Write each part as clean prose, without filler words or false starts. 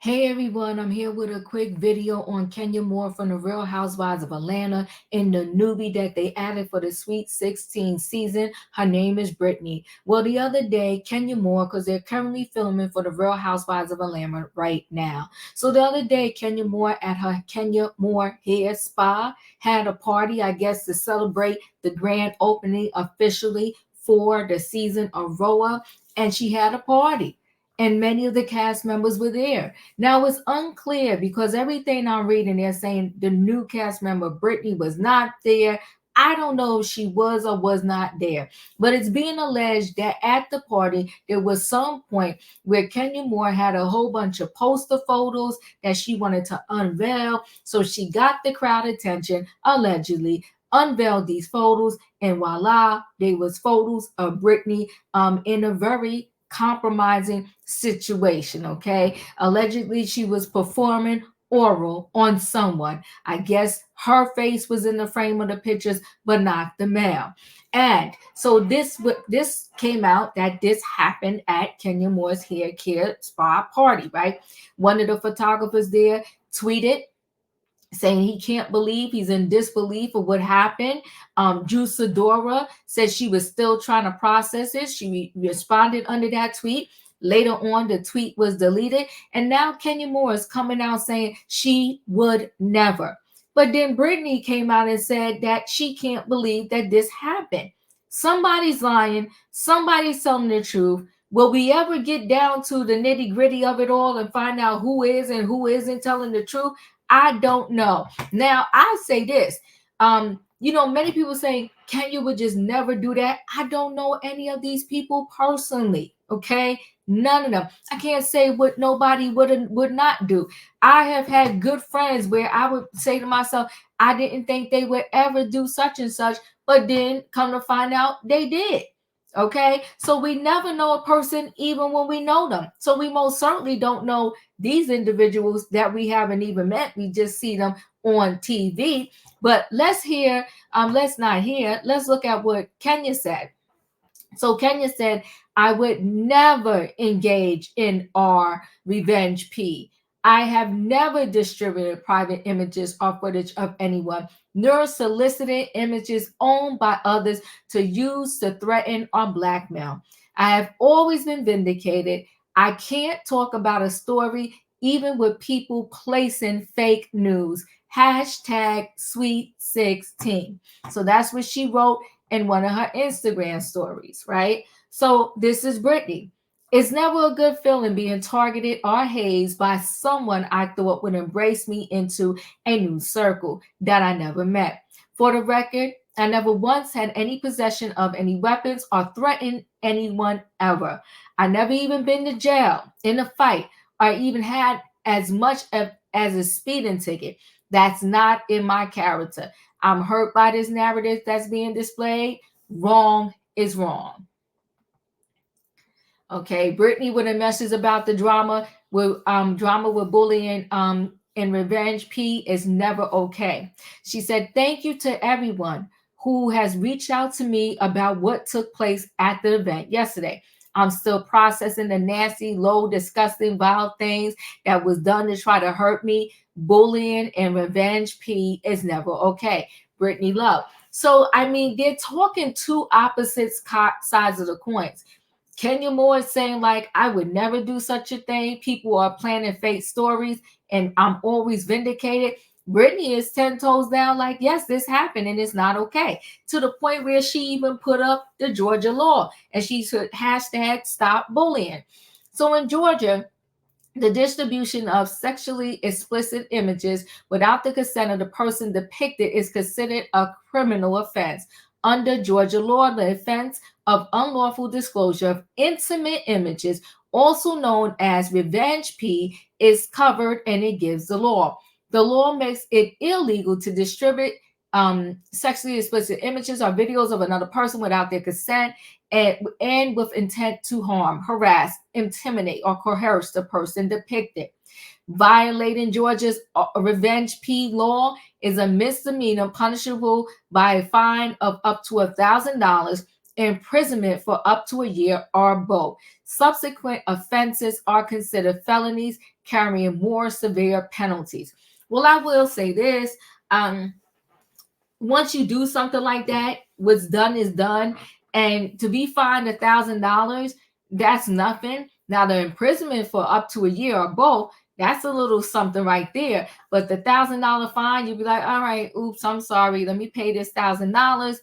Hey everyone, I'm here with a quick video on Kenya Moore from the Real Housewives of Atlanta and the newbie that they added for the Sweet 16 season. Her name is Britney. Well, the other day, Kenya Moore, because they're currently filming for the Real Housewives of Atlanta right now. So the other day, Kenya Moore at her Kenya Moore Hair Spa had a party, I guess, to celebrate the grand opening officially for the season of RHOA, and she had a party. And many of the cast members were there. Now it's unclear because everything I'm reading, they're saying the new cast member Britney was not there. I don't know if she was or was not there, but it's being alleged that at the party there was some point where Kenya Moore had a whole bunch of poster photos that she wanted to unveil. So she got the crowd attention, allegedly, unveiled these photos, and voila, they was photos of Britney in a very compromising situation. Okay, allegedly she was performing oral on someone. I guess her face was in the frame of the pictures, but not the male. And so this came out that this happened at Kenya Moore's hair care spa party, right? One of the photographers there tweeted saying he can't believe, he's in disbelief of what happened. Juice says she was still trying to process it. She responded under that tweet. Later on, the tweet was deleted. And now Kenya Moore is coming out saying she would never. But then Brittany came out and said that she can't believe that this happened. Somebody's lying. Somebody's telling the truth. Will we ever get down to the nitty gritty of it all and find out who is and who isn't telling the truth? I don't know. Now, I say this. Many people say Kenya would just never do that. I don't know any of these people personally. Okay, none of them. I can't say what nobody would not do. I have had good friends where I would say to myself, I didn't think they would ever do such and such, but then come to find out they did. Okay, so we never know a person even when we know them. So we most certainly don't know these individuals that we haven't even met. We just see them on TV. But let's not hear, let's look at what Kenya said. So Kenya said, I would never engage in our revenge P. I have never distributed private images or footage of anyone, nor solicited images owned by others to use to threaten or blackmail. I have always been vindicated. I can't talk about a story even with people placing fake news. Hashtag sweet 16. So that's what she wrote in one of her Instagram stories, right? So this is Britney. It's never a good feeling being targeted or hazed by someone I thought would embrace me into a new circle that I never met. For the record, I never once had any possession of any weapons or threatened anyone ever. I never even been to jail in a fight or even had as much as a speeding ticket. That's not in my character. I'm hurt by this narrative that's being displayed. Wrong is wrong. Okay, Brittany with a message about the drama with bullying and revenge P is never okay. She said, thank you to everyone who has reached out to me about what took place at the event yesterday. I'm still processing the nasty, low, disgusting, vile things that was done to try to hurt me. Bullying and revenge P is never okay. Brittany Love. So, I mean, they're talking two opposite sides of the coins. Kenya Moore is saying, like, I would never do such a thing. People are planning fake stories, and I'm always vindicated. Brittany is 10 toes down, like, yes, this happened and it's not okay. To the point where she even put up the Georgia law and she said, hashtag stop bullying. So in Georgia, the distribution of sexually explicit images without the consent of the person depicted is considered a criminal offense. Under Georgia law, the offense of unlawful disclosure of intimate images, also known as revenge P, is covered and it gives the law. The law makes it illegal to distribute sexually explicit images or videos of another person without their consent and with intent to harm, harass, intimidate, or coerce the person depicted. Violating Georgia's revenge P law is a misdemeanor punishable by a fine of up to $1,000, imprisonment for up to a year, or both. Subsequent offenses are considered felonies carrying more severe penalties. Well, I will say this. Once you do something like that, what's done is done. And to be fined $1,000, that's nothing. Now, the imprisonment for up to a year or both, that's a little something right there. But the $1,000 fine, you'll be like, all right, oops, I'm sorry. Let me pay this $1,000.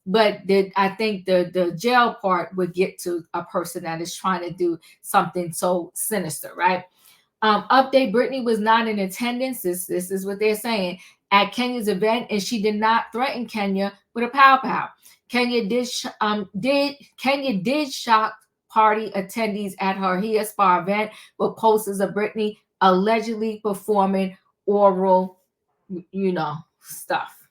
But I think the jail part would get to a person that is trying to do something so sinister, right? Update: Britney was not in attendance. This is what they're saying at Kenya's event, and she did not threaten Kenya with a pow pow. Kenya did shock party attendees at her Here Spa event with posters of Britney allegedly performing oral, stuff.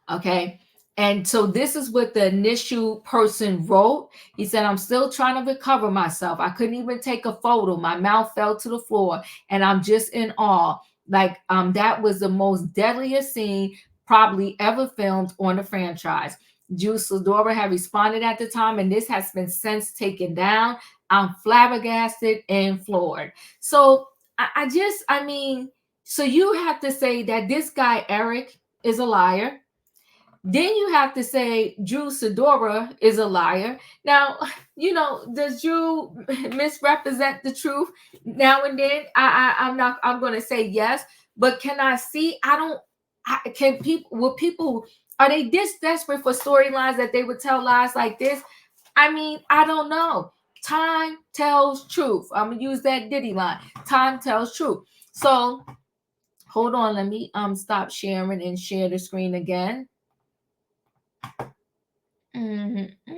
Okay. And so this is what the initial person wrote. He said, I'm still trying to recover myself. I couldn't even take a photo. My mouth fell to the floor and I'm just in awe. Like, that was the most deadliest scene probably ever filmed on the franchise. Juice Sadora had responded at the time, and this has been since taken down. I'm flabbergasted and floored. So so you have to say that this guy, Eric, is a liar. Then you have to say Drew Sidora is a liar. Now, does Drew misrepresent the truth now and then? I'm going to say yes, but can I see? Are they this desperate for storylines that they would tell lies like this? I don't know. Time tells truth. I'm going to use that Diddy line. Time tells truth. So hold on. Let me stop sharing and share the screen again. Mm-hmm.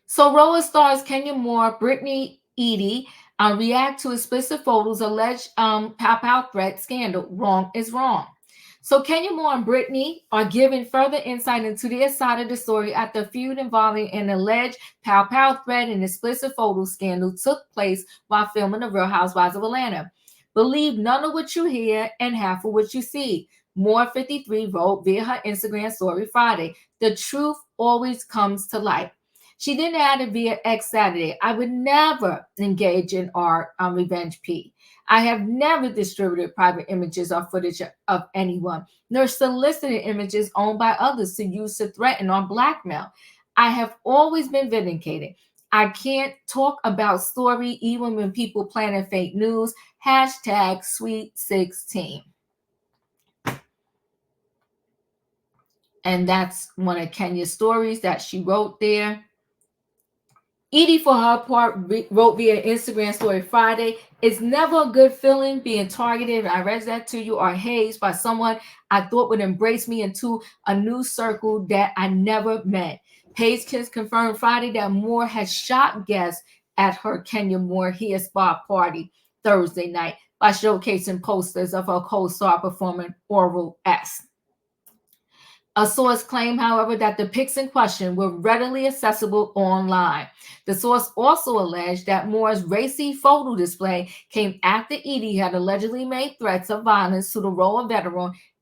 So RHOA stars Kenya Moore, Brittany Eady react to explicit photos, alleged pow threat scandal. Wrong is wrong. So Kenya Moore and Britney are giving further insight into their side of the story after the feud involving an alleged pow threat and explicit photo scandal took place while filming The Real Housewives of Atlanta. Believe none of what you hear and half of what you see. Moore 53 wrote via her Instagram story Friday. The truth always comes to light. She then added via X Saturday, I would never engage in art on Revenge P. I have never distributed private images or footage of anyone, nor solicited images owned by others to use to threaten or blackmail. I have always been vindicated. I can't talk about story even when people planning fake news. Hashtag Sweet 16. And that's one of Kenya's stories that she wrote there. Eady, for her part, wrote via Instagram story Friday, it's never a good feeling being targeted, I read that to you, or hazed by someone I thought would embrace me into a new circle that I never met. Page Kids confirmed Friday that Moore has shot guests at her Kenya Moore Here Spa party Thursday night by showcasing posters of her co-star performing Oral S. A source claimed, however, that the pics in question were readily accessible online. The source also alleged that Moore's racy photo display came after Eady had allegedly made threats of violence to the RHOA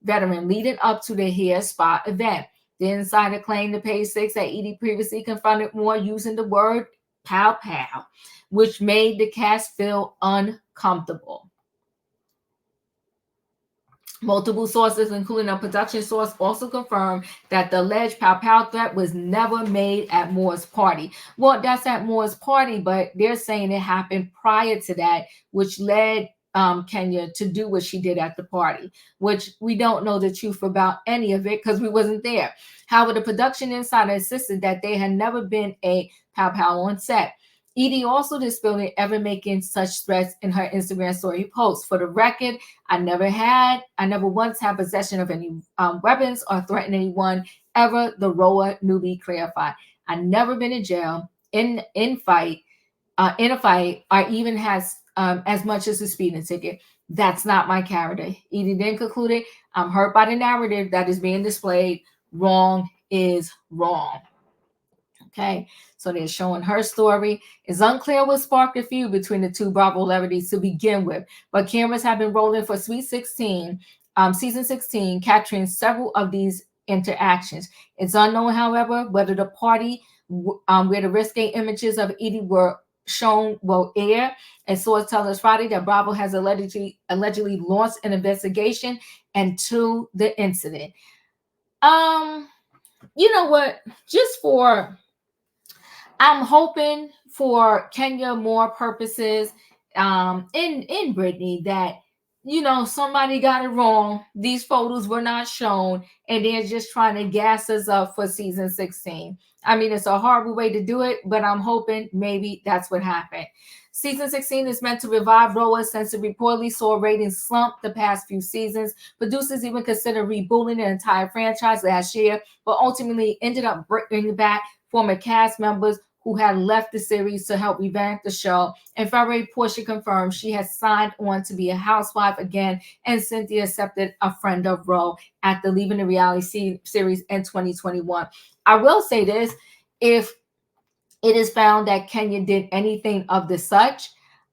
veteran leading up to the Hair Spa event. The insider claimed to Page 6 that Eady previously confronted Moore using the word pow pow, which made the cast feel uncomfortable. Multiple sources, including a production source, also confirmed that the alleged pow threat was never made at Moore's party. Well, that's at Moore's party, but they're saying it happened prior to that, which led Kenya to do what she did at the party, which we don't know the truth about any of it because we wasn't there. However, the production insider insisted that there had never been a pow on set. Eady also disputed ever making such threats in her Instagram story post. For the record, I never once had possession of any weapons or threatened anyone ever, the RHOA newbie clarified. I never been in jail, in a fight, or even has as much as a speeding ticket. That's not my character. Eady then concluded, I'm hurt by the narrative that is being displayed. Wrong is wrong. Okay, so they're showing her story. It's unclear what sparked the feud between the two Bravo celebrities to begin with, but cameras have been rolling for Sweet 16, season 16, capturing several of these interactions. It's unknown, however, whether the party where the risque images of Eady were shown will air. A source tells us Friday that Bravo has allegedly launched an investigation into the incident. You know what? Just for I'm hoping for Kenya Moore purposes, in Britney, that somebody got it wrong. These photos were not shown, and they're just trying to gas us up for season 16. I mean, it's a horrible way to do it, but I'm hoping maybe that's what happened. Season 16 is meant to revive RHOA since it reportedly saw ratings slump the past few seasons. Producers even considered rebooting the entire franchise last year, but ultimately ended up bringing back former cast members who had left the series to help revamp the show. In February, Portia confirmed she has signed on to be a housewife again, and Cynthia accepted a friend of RHOA after leaving the reality series in 2021. I will say this: if it is found that Kenya did anything of the such,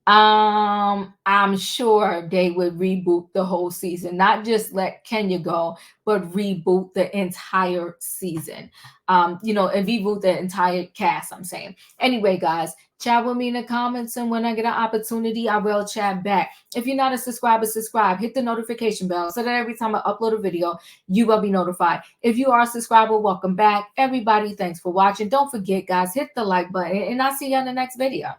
I'm sure they would reboot the whole season, not just let Kenya go, but reboot the entire season. And reboot the entire cast, I'm saying. Anyway, guys, chat with me in the comments, and when I get an opportunity, I will chat back. If you're not a subscriber, subscribe. Hit the notification bell so that every time I upload a video, you will be notified. If you are a subscriber, welcome back. Everybody, thanks for watching. Don't forget, guys, hit the like button, and I'll see you on the next video.